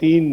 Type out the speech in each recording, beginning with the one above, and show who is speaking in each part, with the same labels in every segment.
Speaker 1: 3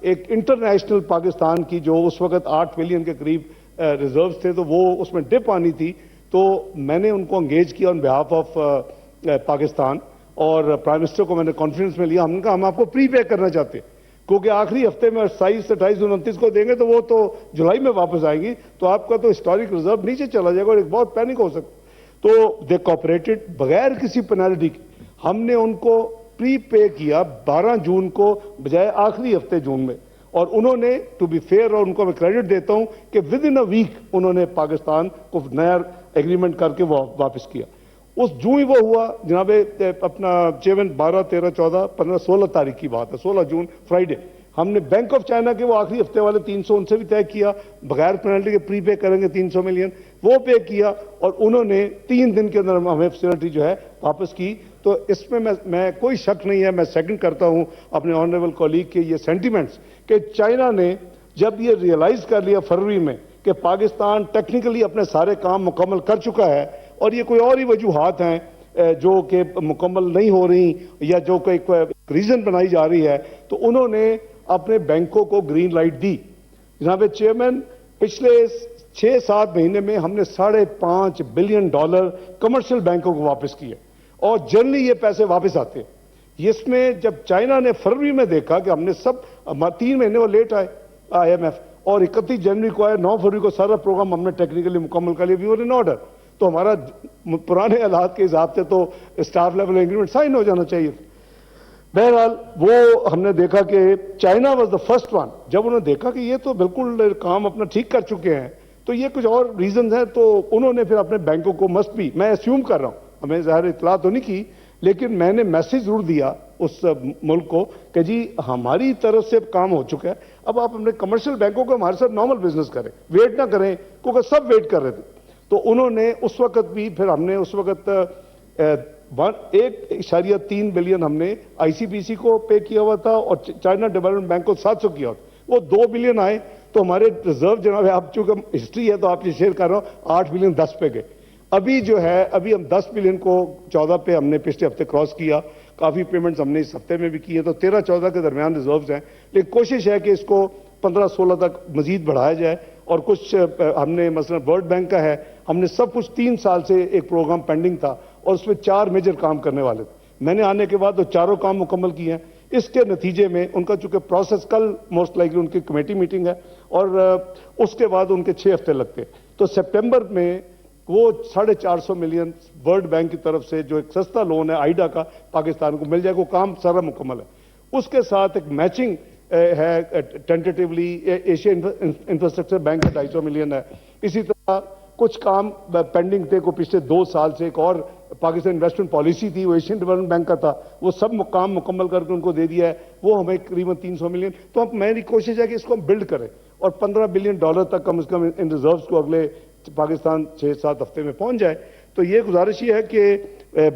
Speaker 1: ایک انٹرنیشنل پاکستان کی جو اس وقت 8 بلین کے قریب ریزروز تھے تو وہ اس میں ڈپ آنی تھی، تو میں نے ان کو انگیج کیا آن بہاف آف پاکستان، اور پرائم منسٹر کو میں نے کانفرنس میں لیا. ہم نے کہا ہم آپ کو پری پے کرنا چاہتے ہیں کیونکہ آخری ہفتے میں 27 28 29 کو دیں گے تو وہ تو جولائی میں واپس آئیں گی، تو آپ کا تو ہسٹورک ریزرو نیچے چلا جائے گا اور ایک بہت پینک ہو سکتا. تو دے کوپریٹڈ بغیر کسی پینالٹی کے. ہم نے ان کو پری پے کیا 12 جون کو بجائے آخری ہفتے جون میں، اور انہوں نے ٹو بی فیئر، اور ان کو میں کریڈٹ دیتا ہوں کہ ود ان اے ویک انہوں نے پاکستان کو نیا ایگریمنٹ کر کے واپس کیا. اس جو ہی وہ ہوا جناب اپنا چیئرمین 12 13 14 15 16 تاریخ کی بات ہے، 16 جون فرائیڈے، ہم نے بینک آف چائنا کے وہ آخری ہفتے والے 300 ان سے بھی طے کیا، بغیر پینلٹی کے پری پے کریں گے 300 ملین، وہ پے کیا، اور انہوں نے 3 دن کے اندر ہمیں فیسلٹی جو ہے واپس کی. تو اس میں کوئی شک نہیں ہے، میں سیکنڈ کرتا ہوں اپنے آنریبل کولیگ کے یہ سینٹیمنٹس کہ چائنا نے جب یہ ریئلائز کر لیا فروری میں کہ پاکستان ٹیکنیکلی اپنے سارے کام مکمل کر چکا ہے اور یہ کوئی اور ہی وجوہات ہیں جو کہ مکمل نہیں ہو رہی یا جو کوئی ریزن بنائی جا رہی ہے، تو انہوں نے اپنے بینکوں کو گرین لائٹ دی. جناب چیئرمین، پچھلے 6-7 مہینے میں ہم نے $5.5 بلین کمرشل بینکوں کو واپس کیے، اور جنرلی یہ پیسے واپس آتے ہیں. اس میں جب چائنا نے فروری میں دیکھا کہ ہم نے سب 3 مہینے وہ لیٹ آئے IMF، اور 31 جنوری کو آئے، 9 فروری کو سارا پروگرام ہم نے ٹیکنیکلی مکمل کر لیا، وی ور ان آرڈر. تو ہمارا پرانے حالات کے حساب سے تو اسٹاف لیول ایگریمنٹ سائن ہو جانا چاہیے. بہرحال وہ ہم نے دیکھا کہ China was the first one, جب انہوں نے دیکھا کہ یہ تو بالکل کام اپنا ٹھیک کر چکے ہیں تو یہ کچھ اور ریزنز ہیں، تو انہوں نے پھر اپنے بینکوں کو مسٹ بھی، میں اسیوم کر رہا ہوں، ہمیں ظاہر اطلاع تو نہیں کی، لیکن میں نے میسج ضرور دیا اس ملک کو کہ جی ہماری طرف سے کام ہو چکا ہے، اب آپ اپنے کمرشل بینکوں کو ہمارے ساتھ نارمل بزنس کریں، ویٹ نہ کریں، کیونکہ سب ویٹ کر رہے تھے. تو انہوں نے اس وقت بھی، پھر ہم نے اس وقت 1.3 بلین ہم نے ICBC کو پے کیا ہوا تھا اور چائنا ڈیولپمنٹ بینک کو 700 کیا ہوا تھا. وہ 2 بلین آئے تو ہمارے ریزرو جناب آپ چونکہ ہسٹری ہے تو آپ یہ شیئر کر رہا ہوں، 8 بلین 10 پہ گئے. ابھی جو ہے ابھی ہم 10 بلین کو 14 پہ ہم نے پچھلے ہفتے کراس کیا. کافی پیمنٹس ہم نے اس ہفتے میں بھی کی ہیں، تو 13-14 کے درمیان ریزروز ہیں، لیکن کوشش ہے کہ اس کو 15-16 تک مزید بڑھایا جائے. اور کچھ ہم نے مثلا ورلڈ بینک کا ہے، ہم نے سب کچھ 3 سال سے ایک پروگرام پینڈنگ تھا اور اس میں 4 میجر کام کرنے والے تھے. میں نے آنے کے بعد وہ چاروں کام مکمل کیے ہیں. اس کے نتیجے میں ان کا چونکہ پروسیس کل موسٹ لائکلی ان کی کمیٹی میٹنگ ہے اور اس کے بعد ان کے 6 ہفتے لگتے، تو سپٹمبر میں وہ 450 ملین ورلڈ بینک کی طرف سے جو ایک سستا لون ہے آئیڈا کا پاکستان کو مل جائے گا. وہ کام سارا مکمل ہے. اس کے ساتھ ایک میچنگ ہے ٹینٹیٹیولی ایشین انفراسٹرکچر بینک کا 250 ملین ہے. اسی طرح کچھ کام پینڈنگ تھے کو پچھلے 2 سال سے، ایک اور پاکستان انویسٹمنٹ پالیسی تھی وہ ایشین ڈیولپمنٹ بینک کا تھا، وہ سب کام مکمل کر کے ان کو دے دیا ہے، وہ ہمیں قریباً 300 ملین. تو اب میری کوشش ہے کہ اس کو ہم بلڈ کریں اور $15 بلین تک کم از کم ان ریزروز کو اگلے پاکستان 6-7 ہفتے میں پہنچ جائے. تو یہ گزارش یہ ہے کہ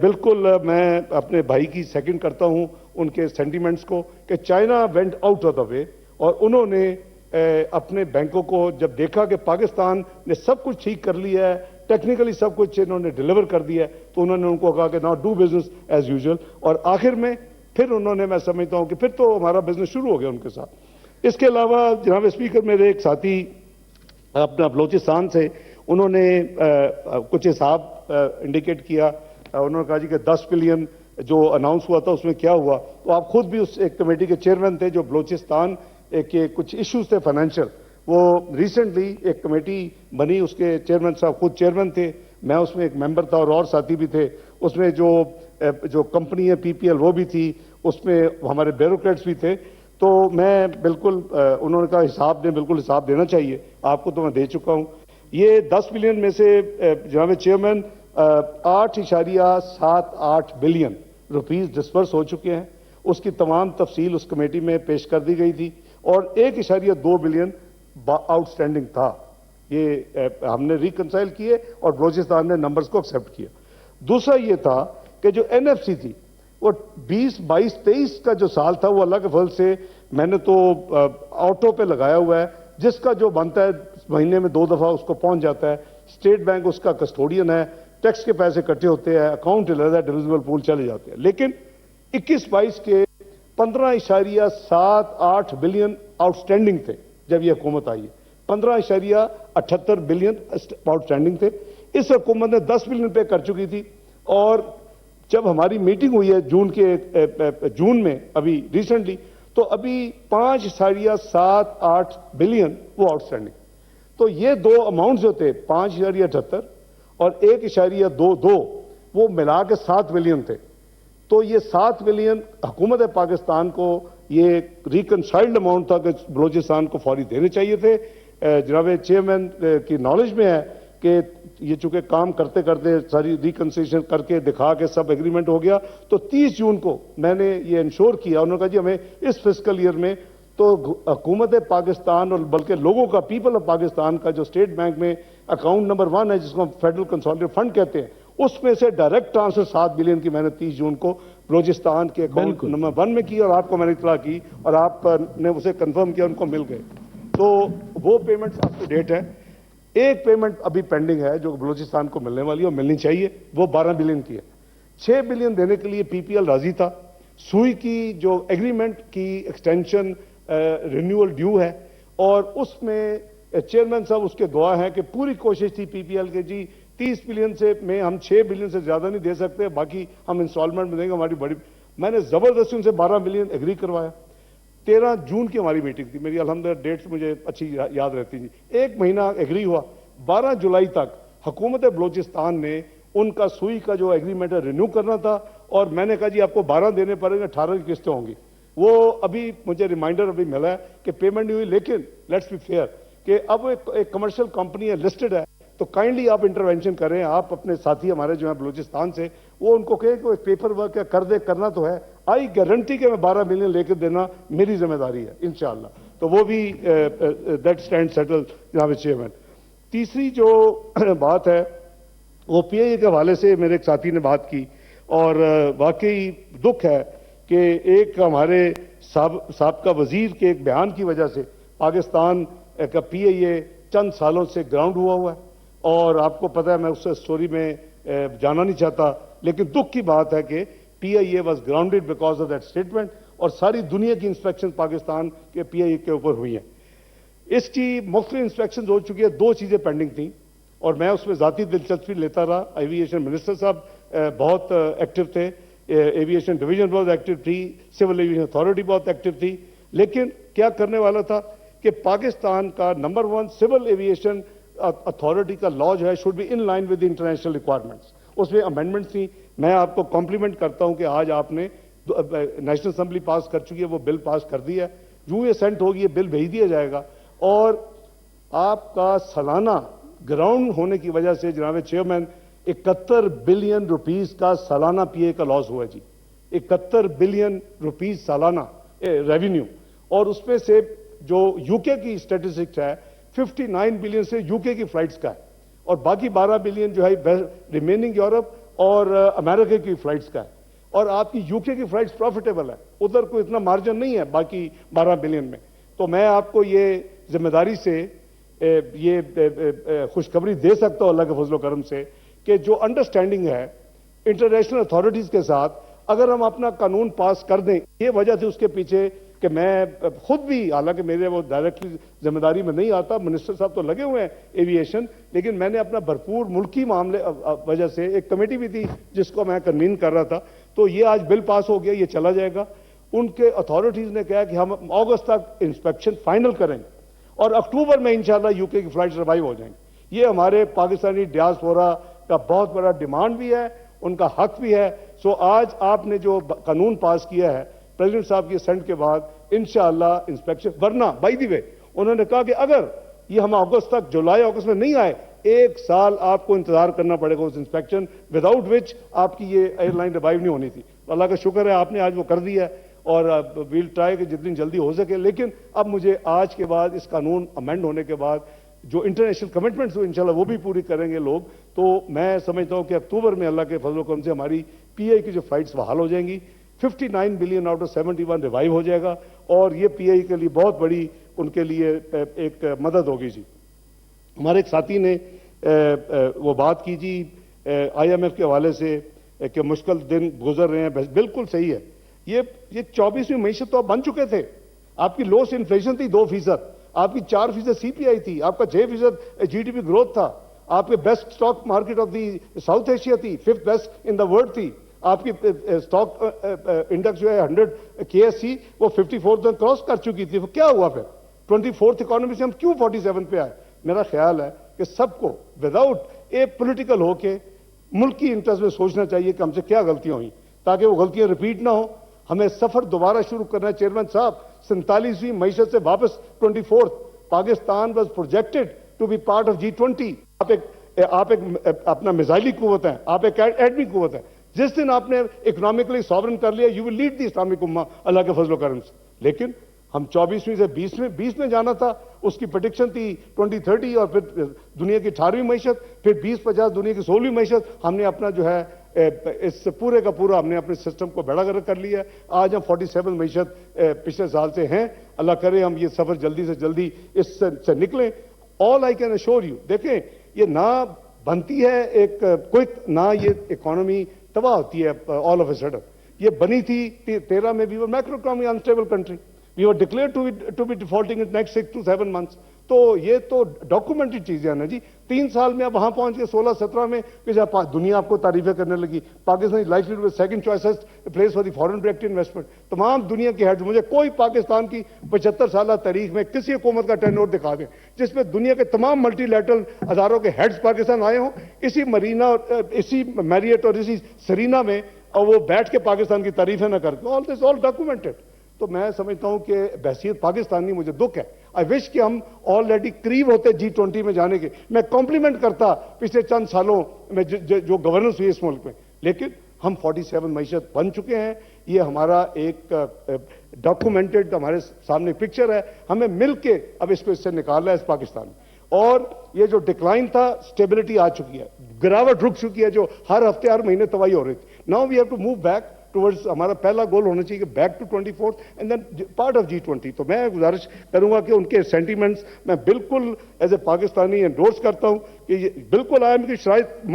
Speaker 1: بالکل میں اپنے بھائی کی سیکنڈ کرتا ہوں ان کے سینٹیمنٹس کو کہ China went out of the way, اور انہوں نے اپنے بینکوں کو جب دیکھا کہ پاکستان نے سب کچھ ٹھیک کر لیا ہے، ٹیکنیکلی سب کچھ انہوں نے ڈیلیور کر دیا ہے، تو انہوں نے ان کو کہا کہ now do business as usual. اور آخر میں پھر انہوں نے، میں سمجھتا ہوں کہ پھر تو ہمارا بزنس شروع ہو گیا ان کے ساتھ. اس کے علاوہ جناب اسپیکر، میرے ایک ساتھی اپنا بلوچستان سے، انہوں نے کچھ حساب انڈیکیٹ کیا. انہوں نے کہا جی کہ 10 بلین جو اناؤنس ہوا تھا اس میں کیا ہوا. تو آپ خود بھی اس ایک کمیٹی کے چیئرمین تھے جو بلوچستان کے کچھ ایشوز تھے فائنینشیل، وہ ریسنٹلی ایک کمیٹی بنی، اس کے چیئرمین صاحب خود چیئرمین تھے، میں اس میں ایک ممبر تھا اور ساتھی بھی تھے. اس میں جو کمپنی ہے PPL وہ بھی تھی، اس میں ہمارے بیوروکریٹس بھی تھے. تو میں بالکل انہوں نے کہا حساب دیں، بالکل حساب دینا چاہیے آپ کو، تو میں دے چکا ہوں. یہ 10 بلین میں سے جناب چیئرمین 8.78 بلین روپیز ڈسپرس ہو چکے ہیں. اس کی تمام تفصیل اس کمیٹی میں پیش کر دی گئی تھی، اور 1.2 بلین آؤٹ سٹینڈنگ تھا. یہ ہم نے ریکنسائل کیے اور بلوچستان نے نمبرز کو ایکسیپٹ کیا. دوسرا یہ تھا کہ جو NFC تھی وہ 20 22 23 کا جو سال تھا وہ اللہ کے فضل سے میں نے تو آٹو پہ لگایا ہوا ہے، جس کا جو بنتا ہے مہینے میں 2 دفعہ اس کو پہنچ جاتا ہے. اسٹیٹ بینک اس کا کسٹوڈین ہے، ٹیکس کے پیسے اکٹھے ہوتے ہیں، اکاؤنٹ علیحدہ ہے، ڈویزبل پول چلے جاتے ہیں. لیکن 21-22 کے 15.78 بلین آؤٹ اسٹینڈنگ تھے جب یہ حکومت آئی ہے، 15.78 بلین آؤٹ اسٹینڈنگ تھے. اس حکومت نے 10 بلین پے کر چکی تھی، اور جب ہماری میٹنگ ہوئی ہے جون میں ابھی ریسنٹلی، تو ابھی 5.78 بلین وہ آؤٹ اسٹینڈنگ. تو یہ دو اماؤنٹ جو تھے 5.78 اور 1.22 وہ ملا کے 7 بلین تھے. تو یہ 7 بلین حکومت پاکستان کو یہ ریکنسائلڈ اماؤنٹ تھا کہ بلوچستان کو فوری دینے چاہیے تھے. جناب چیئرمین کی نالج میں ہے کہ یہ چونکہ کام کرتے کرتے ساری ریکنسیشن کر کے دکھا کے سب ایگریمنٹ ہو گیا، تو 30 جون کو میں نے یہ انشور کیا. انہوں نے کہا جی ہمیں اس فسکل ایئر میں تو حکومت پاکستان اور بلکہ لوگوں کا پیپل آف پاکستان کا جو اسٹیٹ بینک میں اکاؤنٹ نمبر 1 ہے جس کو ہم فیڈرل کنسالیڈیٹ فنڈ کہتے ہیں، اس میں سے ڈائریکٹ ٹرانسفر 7 بلین کی میں نے 30 جون کو بلوچستان کے اکاؤنٹ نمبر 1 میں کی، اور آپ کو میں نے اطلاع کی اور آپ نے اسے کنفرم کیا، ان کو مل گئے. تو وہ پیمنٹس اپ ٹو ڈیٹ ہے. ایک پیمنٹ ابھی پینڈنگ ہے جو بلوچستان کو ملنے والی ہے اور ملنی چاہیے، وہ 12 بلین کی ہے. 6 بلین دینے کے لیے پی پی ایل راضی تھا. سوئی کی جو ایگریمنٹ کی ایکسٹینشن رینیول ڈیو ہے، اور اس میں چیئرمین صاحب اس کے گواہ ہیں کہ پوری کوشش تھی پی پی ایل کے جی 30 بلین سے میں ہم 6 بلین سے زیادہ نہیں دے سکتے، باقی ہم انسٹالمنٹ میں دیں گے. ہماری بڑی میں نے زبردستی ان سے 12 بلین ایگری کروایا. 13 جون کی ہماری میٹنگ تھی، میری الحمدللہ ڈیٹس مجھے اچھی یاد رہتی تھی. 1 مہینہ ایگری ہوا. 12 جولائی تک حکومت بلوچستان نے ان کا سوئی کا جو ایگریمنٹ ہے رینیو کرنا تھا، اور میں نے کہا جی آپ کو 12 دینے پڑیں گے، 18 کی قسطیں ہوں گی. وہ ابھی مجھے ریمائنڈر ابھی ملا ہے کہ پیمنٹ نہیں ہوئی، لیکن لیٹس بی فیئر کہ اب ایک کمرشل کمپنی ہے، لسٹڈ ہے، تو کائنڈلی آپ انٹروینشن کریں. آپ اپنے ساتھی ہمارے جو ہیں بلوچستان سے، وہ ان کو کہیں کہ وہ پیپر ورک کر دے، کرنا تو ہے. آئی گارنٹی کہ میں 12 بلین لے کے دینا میری ذمہ داری ہے انشاءاللہ. تو وہ بھی دیٹ اسٹینڈ سیٹل جناب چیئرمین. تیسری جو بات ہے وہ پی آئی اے کے حوالے سے میرے ایک ساتھی نے بات کی، اور واقعی دکھ ہے کہ ایک ہمارے سابقہ وزیر کے ایک بیان کی وجہ سے پاکستان کا پی آئی اے چند سالوں سے گراؤنڈ ہوا ہے. اور آپ کو پتہ ہے میں اس سٹوری میں جانا نہیں چاہتا، لیکن دکھ کی بات ہے کہ P I A was grounded because of that statement, اور ساری دنیا کی انسپیکشن پاکستان کے پی آئی اے کے اوپر ہوئی ہیں. اس کی مختلف انسپیکشن ہو چکی ہے. 2 چیزیں پینڈنگ تھیں اور میں اس میں ذاتی دلچسپی لیتا رہا. ایویشن منسٹر صاحب بہت ایکٹیو تھے، ایویشن ڈویژن بہت ایکٹیو تھی، سول ایویشن اتھارٹی بہت ایکٹیو تھی. لیکن کیا کرنے والا تھا کہ پاکستان کا نمبر 1 سول ایویشن اتھارٹی کا لا جو ہے should be in line with international requirements. اس میں امینڈمنٹس تھیں. میں آپ کو کمپلیمنٹ کرتا ہوں کہ آج آپ نے نیشنل اسمبلی پاس کر چکی ہے، وہ بل پاس کر دی ہے. جو یہ سینٹ ہوگی یہ بل بھیج دیا جائے گا. اور آپ کا سالانہ گراؤنڈ ہونے کی وجہ سے جناب چیئرمین 71 بلین روپیز کا سالانہ پی اے کا لاس ہوا ہے جی. 71 بلین روپیز سالانہ ریونیو. اور اس میں سے جو یو کے کی اسٹیٹسٹکس ہے 59 بلین سے یو کے کی فلائٹس کا ہے، اور باقی 12 بلین جو ہے ریمیننگ یورپ اور امریکہ کی فلائٹس کا ہے. اور آپ کی یو کے کی فلائٹس پروفیٹیبل ہے، ادھر کوئی اتنا مارجن نہیں ہے باقی 12 بلین میں. تو میں آپ کو یہ ذمہ داری سے یہ خوشخبری دے سکتا ہوں اللہ کے فضل و کرم سے کہ جو انڈرسٹینڈنگ ہے انٹرنیشنل اتھارٹیز کے ساتھ، اگر ہم اپنا قانون پاس کر دیں. یہ وجہ تھی اس کے پیچھے کہ میں خود بھی، حالانکہ میرے وہ ڈائریکٹلی ذمہ داری میں نہیں آتا، منسٹر صاحب تو لگے ہوئے ہیں ایویشن، لیکن میں نے اپنا بھرپور ملکی معاملے وجہ سے ایک کمیٹی بھی تھی جس کو میں کنوین کر رہا تھا. تو یہ آج بل پاس ہو گیا، یہ چلا جائے گا. ان کے اتھارٹیز نے کہا کہ ہم اگست تک انسپیکشن فائنل کریں گے اور اکتوبر میں انشاءاللہ یو کے کی فلائٹس ریوائیو ہو جائیں گے. یہ ہمارے پاکستانی ڈیاسپورا کا بہت بڑا ڈیمانڈ بھی ہے، ان کا حق بھی ہے. سو آج آپ نے جو قانون پاس کیا ہے پریزیڈنٹ صاحب کی سینٹ کے بعد انشاءاللہ انسپیکشن، ورنہ بائی دی وے انہوں نے کہا کہ اگر یہ ہم اگست تک جولائی اگست میں نہیں آئے 1 سال آپ کو انتظار کرنا پڑے گا اس انسپیکشن، وداؤٹ وچ آپ کی یہ ایئر لائن ریوائیو نہیں ہونی تھی. اللہ کا شکر ہے آپ نے آج وہ کر دیا ہے، اور ویل ٹرائی کہ جتنی جلدی ہو سکے. لیکن اب مجھے آج کے بعد اس قانون امینڈ ہونے کے بعد جو انٹرنیشنل کمٹمنٹس ہوئی انشاءاللہ وہ بھی پوری کریں گے لوگ. تو میں سمجھتا ہوں کہ اکتوبر میں اللہ کے فضل و کرم سے ہماری پی آئی کی جو فلائٹس بحال ہو جائیں گی. 59 بلین آؤٹ آف 71 ریوائیو ہو جائے گا، اور یہ پی آئی کے لیے بہت بڑی ان کے لیے ایک مدد ہوگی جی. ہمارے ایک ساتھی نے وہ بات کی جی آئی ایم ایف کے حوالے سے کہ مشکل دن گزر رہے ہیں. بالکل صحیح ہے. یہ 24ویں معیشت تو اب بن چکے تھے. آپ کی لوس انفلیشن تھی 2%، آپ کی 4% CPI تھی، آپ کا 6% GDP گروتھ تھا، آپ کے best stock market of the south Asia تھی، 5th best in the world تھی، آپ کی اسٹاک انڈیکس جو ہے 100 KSE وہ 54 تک کراس کر چکی تھی. کیا ہوا پھر 24th اکانومی سے ہم کیوں 47 پہ آئے؟ میرا خیال ہے کہ سب کو وداؤٹ اے پولیٹیکل ہو کے ملک کی انٹرسٹ میں سوچنا چاہیے کہ ہم سے کیا غلطیاں ہوئیں تاکہ وہ غلطیاں ریپیٹ نہ ہوں. ہمیں سفر دوبارہ شروع کرنا ہے. چیئرمین صاحب 47ویں معیشت سے واپس 24th Pakistan was projected to be part of G20. آپ ایک اپنا میزائلی قوت ہیں، آپ ایک ایٹمی قوت ہیں. جس دن آپ نے اکنامکلی ساورن کر لیا you will lead the Islamic امہ اللہ کے فضل و کرم سے. لیکن ہم 24ویں سے 20 میں جانا تھا، اس کی پریڈکشن تھی 2030 اور پھر دنیا کی 18ویں معیشت، پھر 2050 دنیا کی 16ویں معیشت. ہم نے اپنا جو ہے اس پورے کا پورا ہم نے اپنے سسٹم کو بیڑا گرک کر لیا. آج ہم 47 معیشت پچھلے سال سے ہیں. اللہ کرے ہم یہ سفر جلدی سے جلدی اس سے نکلیں. آل آئی کین ایشور یو، دیکھیں یہ نہ بنتی ہے ایک کوئک، نہ یہ اکانومی تباہ ہوتی ہے آل آف اے سڈن. یہ بنی تھی 13 میں. We were macro economy instable country. We were declared to be defaulting in next 6 to 7 months. تو یہ تو ڈاکومنٹڈ چیزیں ہیں نا جی. 3 سال میں آپ وہاں پہنچ کے 16-17 میں کہ جب دنیا آپ کو تعریفیں کرنے لگی. Pakistan likely to be second choicest place for the foreign direct investment. تمام دنیا کے ہیڈ، مجھے کوئی پاکستان کی 75 سالہ تاریخ میں کسی حکومت کا ٹرن اوور دکھا دیں جس میں دنیا کے تمام ملٹی لیٹرل اداروں کے ہیڈز پاکستان آئے ہوں اسی مرینا اور اسی میریٹ اور اسی سرینا میں، اور وہ بیٹھ کے پاکستان کی تعریفیں نہ کر کے. آل دس آل ڈاکومنٹڈ. تو میں سمجھتا ہوں کہ بحثیت پاکستانی مجھے دکھ ہے. آئی وش کہ ہم آلریڈی قریب ہوتے G20 میں جانے کے. میں کمپلیمنٹ کرتا پچھلے چند سالوں میں جو گورننس ہوئی اس ملک میں، لیکن ہم 47 معیشت بن چکے ہیں. یہ ہمارا ایک ڈاکومنٹڈ ہمارے سامنے پکچر ہے. ہمیں مل کے اب اس کو اس سے نکالنا ہے اس پاکستان میں. اور یہ جو ڈکلائن تھا اسٹیبلٹی آ چکی ہے، گراوٹ رک چکی ہے جو ہر ہفتے ہر مہینے تباہی ہو رہی تھی. Now we have to move back towards. ہمارا پہلا گول ہونا چاہیے کہ back to 24th and then part of G20. تو میں گزارش کروں گا کہ ان کے سینٹیمنٹس میں بالکل ایز اے پاکستانی انڈورس کرتا ہوں کہ یہ بالکل آئی ایم کی شرائط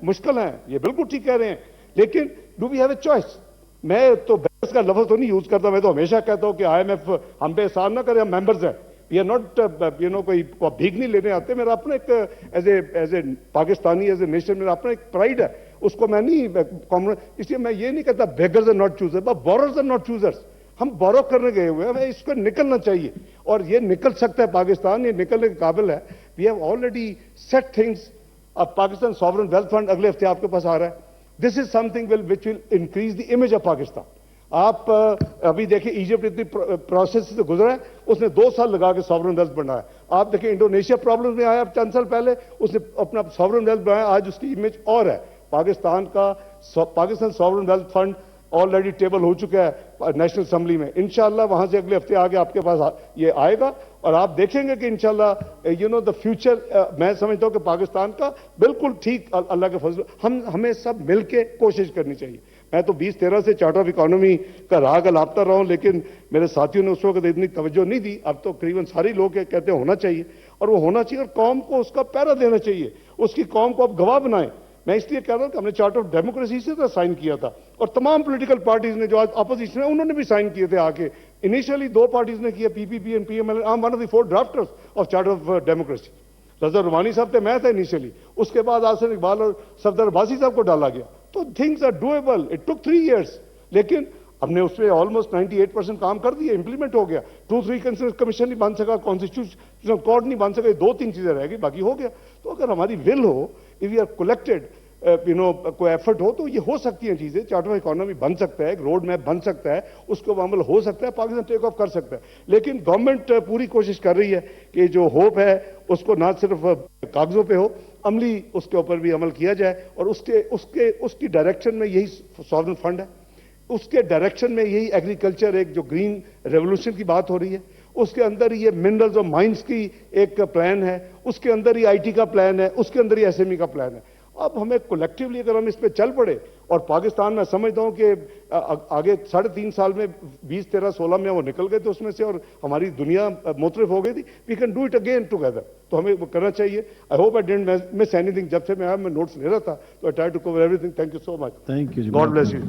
Speaker 1: مشکل ہیں، یہ بالکل ٹھیک کہہ رہے ہیں، لیکن do we have a choice. میں تو بحث کا لفظ تو نہیں یوز کرتا. میں تو ہمیشہ کہتا ہوں کہ IMF ہم پہ احسان نہ کرے، ہم ممبرز ہیں. وی آر ناٹ کوئی بھیک نہیں لینے آتے. میرا اپنا ایک as a Pakistani as a nation میرا اپنا ایک پرائڈ ہے. اس کو میں نہیں اس لیے میں یہ نہیں کہتا beggars are not chooser but borrowers are not choosers. ہم بورو کرنے گئے ہوئے ہیں، اس کو نکلنا چاہیے اور یہ نکل سکتا ہے. پاکستان یہ نکلنے کے قابل ہے. We have already set things. اب پاکستان ساورن ویلتھ فنڈ اگلے ہفتے آپ کے پاس آ رہا ہے. This is something which will increase the image of Pakistan. آپ ابھی دیکھیں ایجپٹ اتنی پروسیس سے گزرا ہے، اس نے 2 سال لگا کے ساورن ویلتھ بنایا. آپ دیکھیں انڈونیشیا پرابلم میں آیا چند سال پہلے، اس نے اپنا ساورن ویلتھ بنایا. آج اس کی امیج اور ہے. Pakistan sovereign wealth fund already table ہو چکا ہے نیشنل اسمبلی میں. انشاءاللہ وہاں سے اگلے ہفتے آگے آپ کے پاس یہ آئے گا اور آپ دیکھیں گے کہ انشاءاللہ دا فیوچر. میں سمجھتا ہوں کہ پاکستان کا بالکل ٹھیک اللہ کے فضل. ہمیں سب مل کے کوشش کرنی چاہیے. میں تو 2013 سے چارٹر آف اکانومی کا راگ لاپتا رہا ہوں، لیکن میرے ساتھیوں نے اس وقت اتنی توجہ نہیں دی. اب تو تقریباً سارے لوگ کہتے ہیں ہونا چاہیے، اور وہ ہونا چاہیے اور قوم کو اس کا پیرا دینا چاہیے. اس کی قوم کو اب گواہ بنائیں. میں اس لیے کہہ رہا ہوں کہ ہم نے چارٹر آف ڈیموکریسی سے سائن کیا تھا اور تمام پولیٹیکل پارٹیز نے جو آج اپوزیشن ہے انہوں نے بھی سائن کیے تھے آ کے. انیشلی 2 پارٹیز نے کیا، PPP and PML. I am one of the 4 drafters of charter of democracy. Raza Romani صاحب تھے، میں تھا انیشلی. اس کے بعد آسن اقبال اور صفدر عباسی صاحب کو ڈالا گیا. تو things are doable. It took 3 years، لیکن ہم نے اس پہ آلموسٹ 98% کام کر دیا، امپلیمنٹ ہو گیا. 2-3 کمیشن نہیں بن سکا، کانسٹیٹیوشنل کورٹ نہیں بن سکا، 2-3 چیزیں رہ گئی، باقی ہو گیا. تو اگر ہماری ول ہو، اف وی آر کلیکٹڈ کوئی ایفرٹ ہو، تو یہ ہو سکتی ہیں چیزیں. چارٹر آف اکانومی بن سکتا ہے، ایک روڈ میپ بن سکتا ہے، اس کو عمل ہو سکتا ہے، پاکستان ٹیک آف کر سکتا ہے. لیکن گورنمنٹ پوری کوشش کر رہی ہے کہ جو ہوپ ہے اس کو نہ صرف کاغذوں پہ ہو، عملی اس کے اوپر بھی عمل کیا جائے. اور اس کی ڈائریکشن میں یہی ساورن فنڈ ہے، اس کے ڈائریکشن میں یہی ایگریکلچر ایک جو گرین ریولوشن کی بات ہو رہی ہے، اس کے اندر یہ منرلز اور مائنز کی ایک پلان ہے، اس کے اندر ہی IT کا پلان ہے، اس کے اندر ہی SME کا پلان ہے. اب ہمیں کولیکٹیولی اگر ہم اس پہ چل پڑے، اور پاکستان میں سمجھتا ہوں کہ آگے 3.5 سال میں 20, 13, 16 میں وہ نکل گئے تھے اس میں سے، اور ہماری دنیا مترف ہو گئی تھی. We can do it again together. تو ہمیں وہ کرنا چاہیے. I hope I didn't miss anything. جب سے میں آیا میں نوٹس لے رہا تھا، تو I try to cover everything. Thank you so much.
Speaker 2: Thank you.
Speaker 1: God bless you.